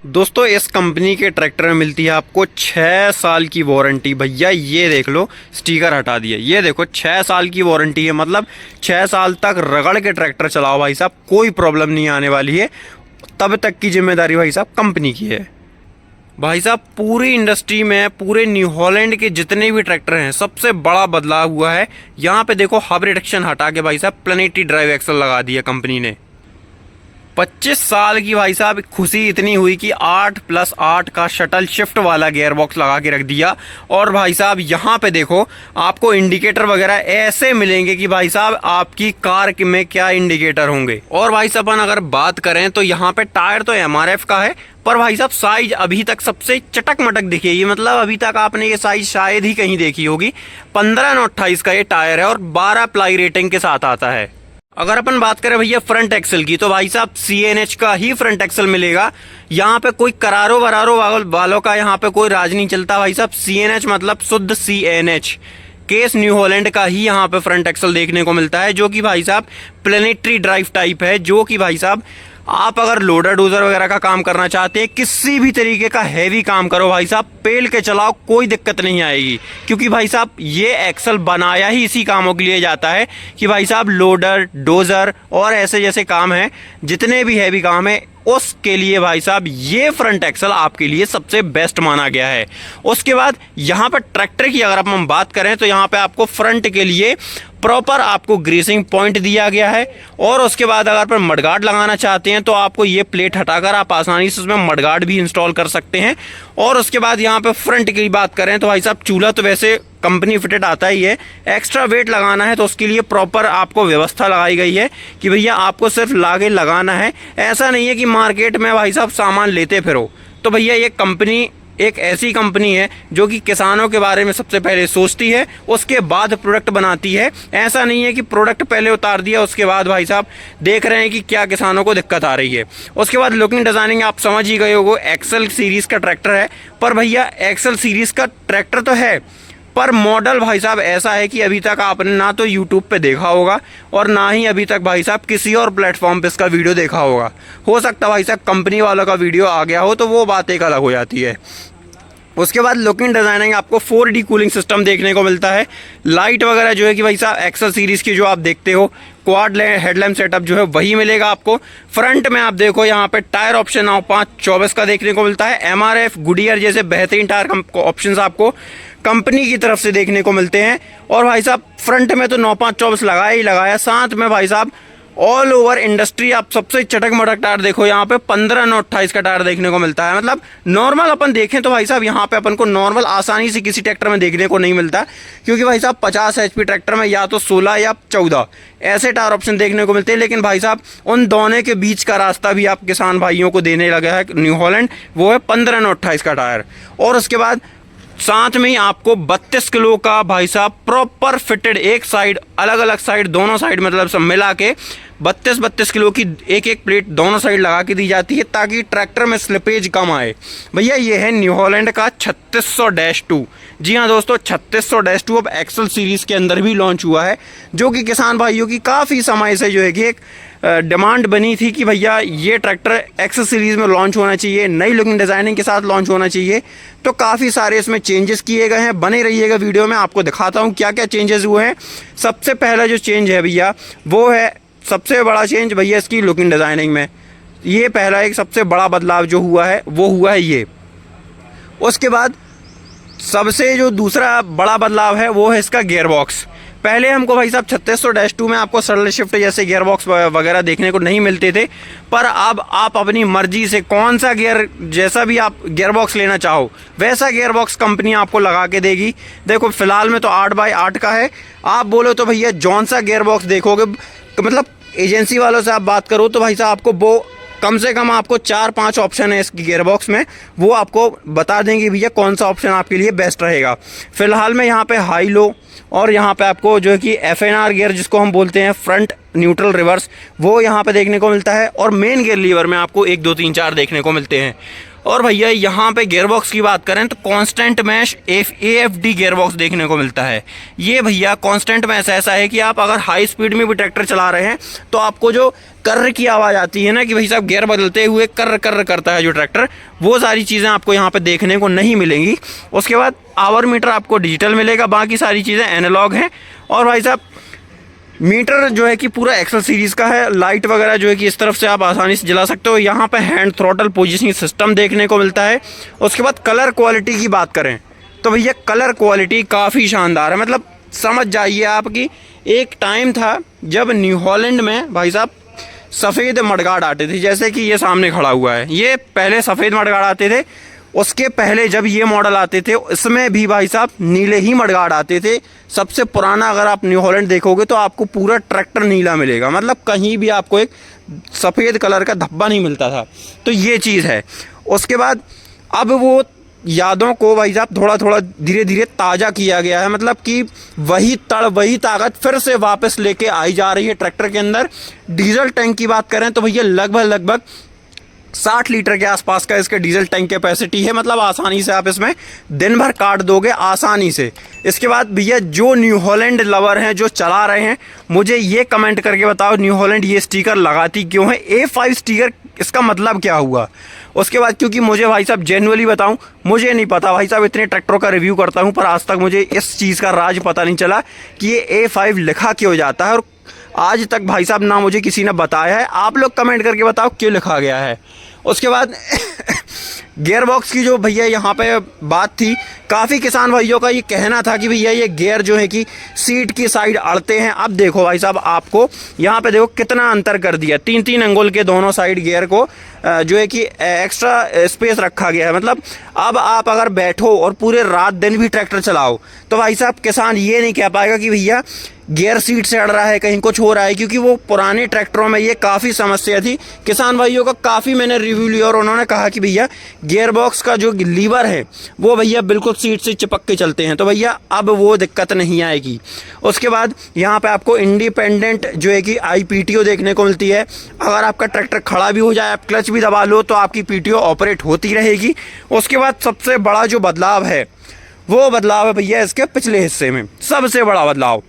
दोस्तों इस कंपनी के ट्रैक्टर में मिलती है आपको 6 साल की वारंटी। भैया ये देख लो, स्टिकर हटा दिया, ये देखो 6 साल की वारंटी है। मतलब 6 साल तक रगड़ के ट्रैक्टर चलाओ भाई साहब, कोई प्रॉब्लम नहीं आने वाली है। तब तक की जिम्मेदारी भाई साहब कंपनी की है। भाई साहब पूरी इंडस्ट्री में, पूरे न्यू हॉलैंड के जितने भी ट्रैक्टर हैं, सबसे बड़ा बदलाव हुआ है। यहाँ पे देखो हब रिडक्शन हटा के भाई साहब प्लेनेटरी ड्राइव एक्सल लगा दिया कंपनी ने। 25 साल की भाई साहब खुशी इतनी हुई कि 8+8 का शटल शिफ्ट वाला गियर बॉक्स लगा के रख दिया। और भाई साहब यहाँ पे देखो आपको इंडिकेटर वगैरह ऐसे मिलेंगे कि भाई साहब आपकी कार में क्या इंडिकेटर होंगे। और भाई साहब अगर बात करें तो यहाँ पे टायर तो MRF का है, पर भाई साहब साइज अभी तक सबसे चटक मटक दिखेगी। मतलब अभी तक आपने ये साइज शायद ही कहीं देखी होगी। 15/28 का ये टायर है और 12 प्लाई रेटिंग के साथ आता है। अगर अपन बात करें भैया फ्रंट एक्सल की, तो भाई साहब CNH का ही फ्रंट एक्सल मिलेगा। यहाँ पे कोई करारो वरारो वालों का यहाँ पे कोई राज नहीं चलता भाई साहब। CNH मतलब शुद्ध CNH केस न्यू हॉलैंड का ही यहाँ पे फ्रंट एक्सल देखने को मिलता है, जो कि भाई साहब प्लेनेटरी ड्राइव टाइप है। जो कि भाई साहब आप अगर लोडर डोजर वगैरह का काम करना चाहते हैं, किसी भी तरीके का हैवी काम करो भाई साहब, पेल के चलाओ, कोई दिक्कत नहीं आएगी। क्योंकि भाई साहब ये एक्सल बनाया ही इसी कामों के लिए जाता है कि भाई साहब लोडर डोजर और ऐसे जैसे काम हैं, जितने भी हैवी काम है उसके लिए भाई साहब ये फ्रंट एक्सल आपके लिए सबसे बेस्ट माना गया है। उसके बाद यहाँ पर ट्रैक्टर की अगर हम बात करें तो यहाँ पे आपको फ्रंट के लिए प्रॉपर आपको ग्रीसिंग पॉइंट दिया गया है। और उसके बाद अगर आप मडगार्ड लगाना चाहते हैं तो आपको ये प्लेट हटाकर आप आसानी से उसमें मडगार्ड भी इंस्टॉल कर सकते हैं। और उसके बाद यहाँ पे फ्रंट की बात करें तो भाई साहब चूल्हा तो वैसे कंपनी फिटेड आता ही है। एक्स्ट्रा वेट लगाना है तो उसके लिए प्रॉपर आपको व्यवस्था लगाई गई है कि भैया आपको सिर्फ लागे लगाना है। ऐसा नहीं है कि मार्केट में भाई साहब सामान लेते फिरो। तो भैया ये कंपनी एक ऐसी कंपनी है जो कि किसानों के बारे में सबसे पहले सोचती है, उसके बाद प्रोडक्ट बनाती है। ऐसा नहीं है कि प्रोडक्ट पहले उतार दिया उसके बाद भाई साहब देख रहे हैं कि क्या किसानों को दिक्कत आ रही है। उसके बाद लुकिंग डिजाइनिंग आप समझ ही गए होगे, एक्सल सीरीज का ट्रैक्टर है। पर भैया एक्सल सीरीज का ट्रैक्टर तो है, पर मॉडल भाई साहब ऐसा है कि अभी तक आपने ना तो यूट्यूब पे देखा होगा और ना ही अभी तक भाई साहब किसी और प्लेटफॉर्म पे इसका वीडियो देखा होगा। हो सकता भाई साहब कंपनी वालों का वीडियो आ गया हो तो वो बात एक अलग हो जाती है। उसके बाद लुकिंग डिजाइनिंग आपको 4D कूलिंग सिस्टम देखने को मिलता है। लाइट वगैरह जो है कि भाई साहब एक्सल सीरीज की जो आप देखते हो क्वाड हेडलैम्प सेटअप जो है वही मिलेगा आपको। फ्रंट में आप देखो यहाँ पे टायर ऑप्शन 9/5/24 का देखने को मिलता है। MRF गुडियर जैसे बेहतरीन टायर ऑप्शन आपको कंपनी की तरफ से देखने को मिलते हैं। और भाई साहब फ्रंट में तो 9/5/24 लगाया ही लगाया, साथ में भाई साहब ऑल ओवर इंडस्ट्री आप सबसे चटक मटक टायर देखो यहाँ पे 15/28 का टायर देखने को मिलता है। मतलब नॉर्मल अपन देखें तो भाई साहब यहाँ पे अपन को नॉर्मल आसानी से किसी ट्रैक्टर में देखने को नहीं मिलता, क्योंकि भाई साहब 50 HP ट्रैक्टर में या तो 16 या 14 ऐसे टायर ऑप्शन देखने को मिलते हैं। लेकिन भाई साहब उन दोनों के बीच का रास्ता भी आप किसान भाइयों को देने लगा है न्यू हॉलैंड, वो है 15/28 का टायर। और उसके बाद साथ में ही आपको 32 किलो का भाई साहब प्रॉपर फिटेड एक साइड, अलग अलग साइड, दोनों साइड मतलब सब मिला के 32 किलो की एक प्लेट दोनों साइड लगा के दी जाती है, ताकि ट्रैक्टर में स्लिपेज कम आए। भैया ये है न्यू हॉलैंड का 3600-2। जी हाँ दोस्तों, 3600-2 अब एक्सल सीरीज के अंदर भी लॉन्च हुआ है, जो कि किसान भाइयों की काफ़ी समय से जो है कि एक डिमांड बनी थी कि भैया ये ट्रैक्टर एक्सल सीरीज में लॉन्च होना चाहिए, नई लुकिंग डिज़ाइनिंग के साथ लॉन्च होना चाहिए। तो काफ़ी सारे इसमें चेंजेस किए गए हैं। बने रहिएगा वीडियो में, आपको दिखाता हूँ क्या क्या चेंजेस हुए हैं। सबसे पहला जो चेंज है भैया वो है, सबसे बड़ा चेंज भैया इसकी लुकिंग डिज़ाइनिंग में। ये पहला एक सबसे बड़ा बदलाव जो हुआ है वो हुआ है ये। उसके बाद सबसे जो दूसरा बड़ा बदलाव है वो है इसका गियर बॉक्स। पहले हमको भाई साहब 3600-2 में आपको सरल शिफ्ट जैसे गियर बॉक्स वगैरह देखने को नहीं मिलते थे, पर अब आप अपनी मर्जी से कौन सा गियर, जैसा भी आप गियर बॉक्स लेना चाहो वैसा गियर बॉक्स कंपनी आपको लगा के देगी। देखो फिलहाल में तो 8x8 का है, आप बोलो तो भैया जौन सा गियर बॉक्स देखोगे, मतलब एजेंसी वालों से आप बात करो तो भाई साहब आपको वो कम से कम आपको 4-5 ऑप्शन है इस गियर बॉक्स में, वो आपको बता देंगे भैया कौन सा ऑप्शन आपके लिए बेस्ट रहेगा। फिलहाल में यहाँ पे हाई लो और यहाँ पे आपको जो है कि FNR गियर जिसको हम बोलते हैं फ्रंट न्यूट्रल रिवर्स, वो यहाँ पे देखने को मिलता है। और मेन गियर लीवर में आपको 1 2 3 4 देखने को मिलते हैं। और भैया यहाँ पे गियरबॉक्स की बात करें तो कांस्टेंट मैश AFD गियरबॉक्स देखने को मिलता है। ये भैया कांस्टेंट मैश ऐसा है कि आप अगर हाई स्पीड में भी ट्रैक्टर चला रहे हैं तो आपको जो कर्र की आवाज़ आती है ना कि भाई साहब गियर बदलते हुए कर्र कर्र करता है जो ट्रैक्टर, वो सारी चीज़ें आपको यहाँ पे देखने को नहीं मिलेंगी। उसके बाद आवर मीटर आपको डिजिटल मिलेगा, बाकी सारी चीज़ें एनालॉग हैं। और भाई साहब मीटर जो है कि पूरा एक्सेल सीरीज़ का है। लाइट वगैरह जो है कि इस तरफ से आप आसानी से जला सकते हो। यहाँ पे हैंड थ्रॉटल पोजीशनिंग सिस्टम देखने को मिलता है। उसके बाद कलर क्वालिटी की बात करें तो भैया कलर क्वालिटी काफ़ी शानदार है। मतलब समझ जाइए आप कि एक टाइम था जब न्यू हॉलैंड में भाई साहब सफ़ेद मडगार्ड आते थे, जैसे कि ये सामने खड़ा हुआ है, ये पहले सफ़ेद मडगार्ड आते थे। उसके पहले जब ये मॉडल आते थे इसमें भी भाई साहब नीले ही मडगार्ड आते थे। सबसे पुराना अगर आप न्यू हॉलैंड देखोगे तो आपको पूरा ट्रैक्टर नीला मिलेगा, मतलब कहीं भी आपको एक सफ़ेद कलर का धब्बा नहीं मिलता था। तो ये चीज़ है। उसके बाद अब वो यादों को भाई साहब थोड़ा थोड़ा धीरे धीरे ताज़ा किया गया है, मतलब कि वही तड़ वही ताकत फिर से वापस लेके आई जा रही है ट्रैक्टर के अंदर। डीजल टैंक की बात करें तो भैया लगभग 60 लीटर के आसपास का इसके डीजल टैंक कैपेसिटी है। मतलब आसानी से आप इसमें दिन भर काट दोगे आसानी से। इसके बाद भैया जो न्यू हॉलैंड लवर हैं जो चला रहे हैं, मुझे ये कमेंट करके बताओ न्यू हॉलैंड ये स्टिकर लगाती क्यों है? A5 स्टिकर इसका मतलब क्या हुआ? उसके बाद क्योंकि मुझे भाई साहब जेन्युइनली बताऊं, मुझे नहीं पता भाई साहब, इतने ट्रैक्टरों का रिव्यू करता हूं पर आज तक मुझे इस चीज़ का राज पता नहीं चला कि ये A5 लिखा क्यों जाता है। और आज तक भाई साहब ना मुझे किसी ने बताया है। आप लोग कमेंट करके बताओ क्यों लिखा गया है। उसके बाद गियर बॉक्स की जो भैया यहाँ पे बात थी, काफ़ी किसान भाइयों का ये कहना था कि भैया ये गियर जो है कि सीट की साइड अड़ते हैं। अब देखो भाई साहब, आपको यहाँ पे देखो कितना अंतर कर दिया। 3-3 अंगुल के दोनों साइड गियर को जो है कि एक्स्ट्रा स्पेस रखा गया है। मतलब अब आप अगर बैठो और पूरे रात दिन भी ट्रैक्टर चलाओ तो भाई साहब किसान ये नहीं कह पाएगा कि भैया गियर सीट से अड़ रहा है, कहीं कुछ हो रहा है, क्योंकि वो पुराने ट्रैक्टरों में ये काफ़ी समस्या थी। किसान भाइयों का काफ़ी मैंने रिव्यू लिया और उन्होंने कहा कि भैया गियर बॉक्स का जो लीवर है वो भैया बिल्कुल सीट से चिपक के चलते हैं, तो भैया अब वो दिक्कत नहीं आएगी। उसके बाद यहाँ पे आपको इंडिपेंडेंट जो है कि IPTO देखने को मिलती है। अगर आपका ट्रैक्टर खड़ा भी हो जाए, आप क्लच भी दबा लो तो आपकी PTO ऑपरेट होती रहेगी। उसके बाद सबसे बड़ा जो बदलाव है वो बदलाव है भैया इसके पिछले हिस्से में, सबसे बड़ा बदलाव।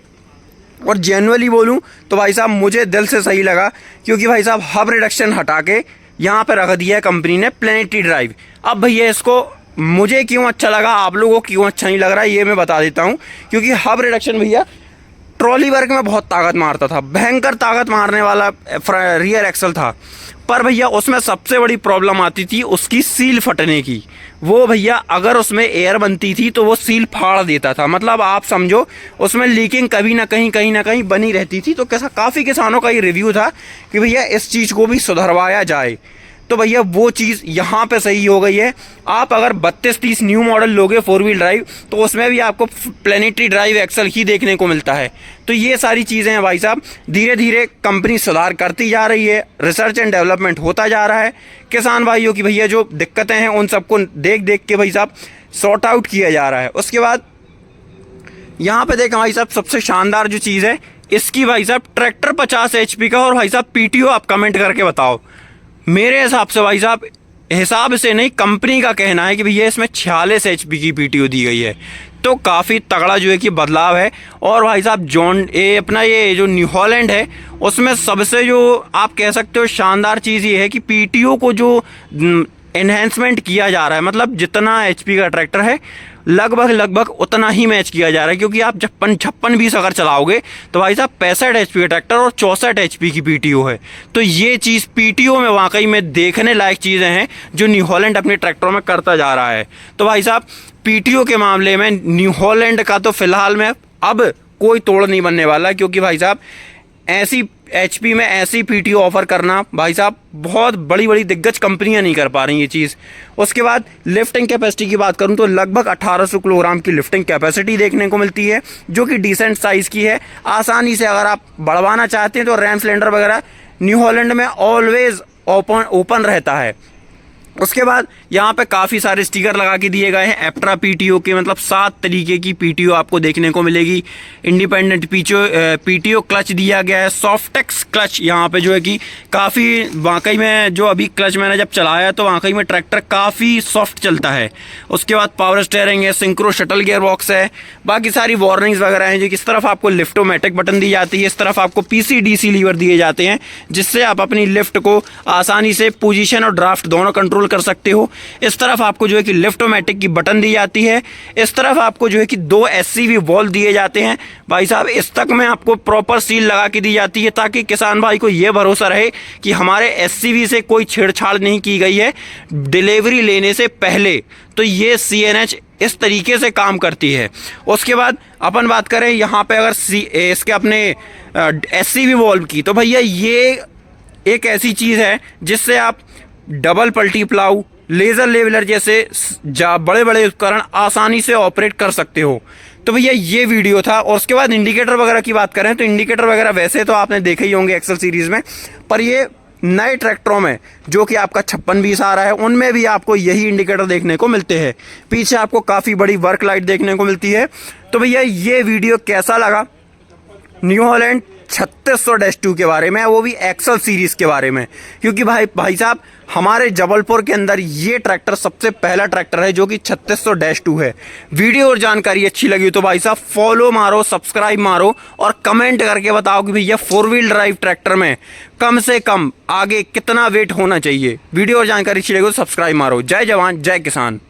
और जेन्युइनली बोलूं तो भाई साहब मुझे दिल से सही लगा, क्योंकि भाई साहब हब रिडक्शन हटा के यहाँ पे रख दिया है कंपनी ने प्लेनेटरी ड्राइव। अब भैया इसको मुझे क्यों अच्छा लगा, आप लोगों को क्यों अच्छा नहीं लग रहा है ये मैं बता देता हूँ। क्योंकि हब रिडक्शन भैया ट्रॉली वर्क में बहुत ताकत मारता था, भयंकर ताकत मारने वाला रियर एक्सल था, पर भैया उसमें सबसे बड़ी प्रॉब्लम आती थी उसकी सील फटने की। वो भैया अगर उसमें एयर बनती थी तो वो सील फाड़ देता था। मतलब आप समझो उसमें लीकिंग कभी ना कहीं बनी रहती थी। तो कैसा काफ़ी किसानों का ये रिव्यू था कि भैया इस चीज़ को भी सुधरवाया जाए। तो भैया वो चीज़ यहाँ पे सही हो गई है। आप अगर 32-30 न्यू मॉडल लोगे 4 व्हील ड्राइव तो उसमें भी आपको प्लेनेटरी ड्राइव एक्सल ही देखने को मिलता है। तो ये सारी चीज़ें हैं भाई साहब, धीरे धीरे कंपनी सुधार करती जा रही है, रिसर्च एंड डेवलपमेंट होता जा रहा है। किसान भाइयों की भैया जो दिक्कतें हैं उन सबको देख देख के भाई साहब सॉर्ट आउट किया जा रहा है। उसके बाद यहाँ पे देखें भाई साहब, सबसे शानदार जो चीज़ है इसकी भाई साहब ट्रैक्टर 50 HP का। और भाई साहब PTO आप कमेंट करके बताओ। मेरे हिसाब से भाई साहब, हिसाब से नहीं, कंपनी का कहना है कि भैया इसमें 46 HP की PTO दी गई है। तो काफ़ी तगड़ा जो है कि बदलाव है। और भाई साहब अपना ये जो न्यू हॉलैंड है उसमें सबसे जो आप कह सकते हो शानदार चीज़ ये है कि PTO को जो एनहेंसमेंट किया जा रहा है, मतलब जितना HP का ट्रैक्टर है लगभग उतना ही मैच किया जा रहा है। क्योंकि आप 56-20 अगर चलाओगे तो भाई साहब 65 HP का ट्रैक्टर और 64 HP की PTO है। तो ये चीज़ PTO में वाकई में देखने लायक चीज़ें हैं जो न्यू हॉलैंड अपने ट्रैक्टरों में करता जा रहा है। तो भाई साहब PTO के मामले में न्यू हॉलैंड का तो फिलहाल में अब कोई तोड़ नहीं बनने वाला, क्योंकि भाई साहब ऐसी HP में ऐसी PTO ऑफर करना भाई साहब बहुत बड़ी बड़ी दिग्गज कंपनियां नहीं कर पा रही ये चीज़। उसके बाद लिफ्टिंग कैपेसिटी की बात करूं तो लगभग 1800 किलोग्राम की लिफ्टिंग कैपेसिटी देखने को मिलती है, जो कि डिसेंट साइज़ की है। आसानी से अगर आप बढ़वाना चाहते हैं तो रैम सिलेंडर वगैरह न्यू हॉलैंड में ऑलवेज ओपन रहता है। उसके बाद यहाँ पे काफ़ी सारे स्टिकर लगा के दिए गए हैं एप्ट्रा पीटीओ के, मतलब 7 तरीके की पीटीओ आपको देखने को मिलेगी। इंडिपेंडेंट पीटीओ क्लच दिया गया है, सॉफ्टेक्स क्लच यहाँ पे जो है कि काफ़ी वाकई में जो अभी क्लच मैंने जब चलाया तो वाकई में ट्रैक्टर काफ़ी सॉफ्ट चलता है। उसके बाद पावर स्टेयरिंग है, सिंक्रो शटल गियर बॉक्स है, बाकी सारी वार्निंग्स वगैरह हैं। जो कि इस तरफ आपको लिफ्टोमेटिक बटन दी जाती है, इस तरफ आपको पीसी-डीसी लीवर दिए जाते हैं जिससे आप अपनी लिफ्ट को आसानी से पोजीशन और ड्राफ्ट दोनों कंट्रोल कर सकते हो। इस तरफ आपको जो है कि लिफ्टोमेटिक की बटन दी जाती है। इस तरफ आपको जो है कि 2 एससीवी वॉल दिए जाते हैं भाई साहब। इस तक में आपको प्रॉपर सील लगा के दी जाती है ताकि किसान भाई को ये भरोसा रहे कि हमारे एससीवी से कोई छेड़छाड़ नहीं की गई है डिलीवरी लेने से पहले। तो ये सीएनएच इस तरीके से काम करती है। उसके बाद अपन बात करें यहाँ पे अगर इसके अपने एससीवी वॉल्व की, तो भैया ये एक ऐसी चीज़ है जिससे आप डबल पल्टी प्लाऊ, लेज़र लेवलर जैसे बड़े बड़े उपकरण आसानी से ऑपरेट कर सकते हो। तो भैया ये वीडियो था। और उसके बाद इंडिकेटर वगैरह की बात करें तो इंडिकेटर वगैरह वैसे तो आपने देखे ही होंगे एक्सेल सीरीज़ में, पर ये नए ट्रैक्टरों में जो कि आपका 56-20 आ रहा है उनमें भी आपको यही इंडिकेटर देखने को मिलते हैं। पीछे आपको काफ़ी बड़ी वर्क लाइट देखने को मिलती है। तो भैया ये वीडियो कैसा लगा न्यू हॉलैंड 3600-2 के बारे में, वो भी एक्सेल सीरीज़ के बारे में, क्योंकि भाई साहब हमारे जबलपुर के अंदर ये ट्रैक्टर सबसे पहला ट्रैक्टर है जो कि 3600-2 है। वीडियो और जानकारी अच्छी लगी तो भाई साहब फॉलो मारो, सब्सक्राइब मारो और कमेंट करके बताओ कि भैया 4 व्हील ड्राइव ट्रैक्टर में कम से कम आगे कितना वेट होना चाहिए। वीडियो और जानकारी अच्छी लगी तो सब्सक्राइब मारो। जय जवान जय किसान।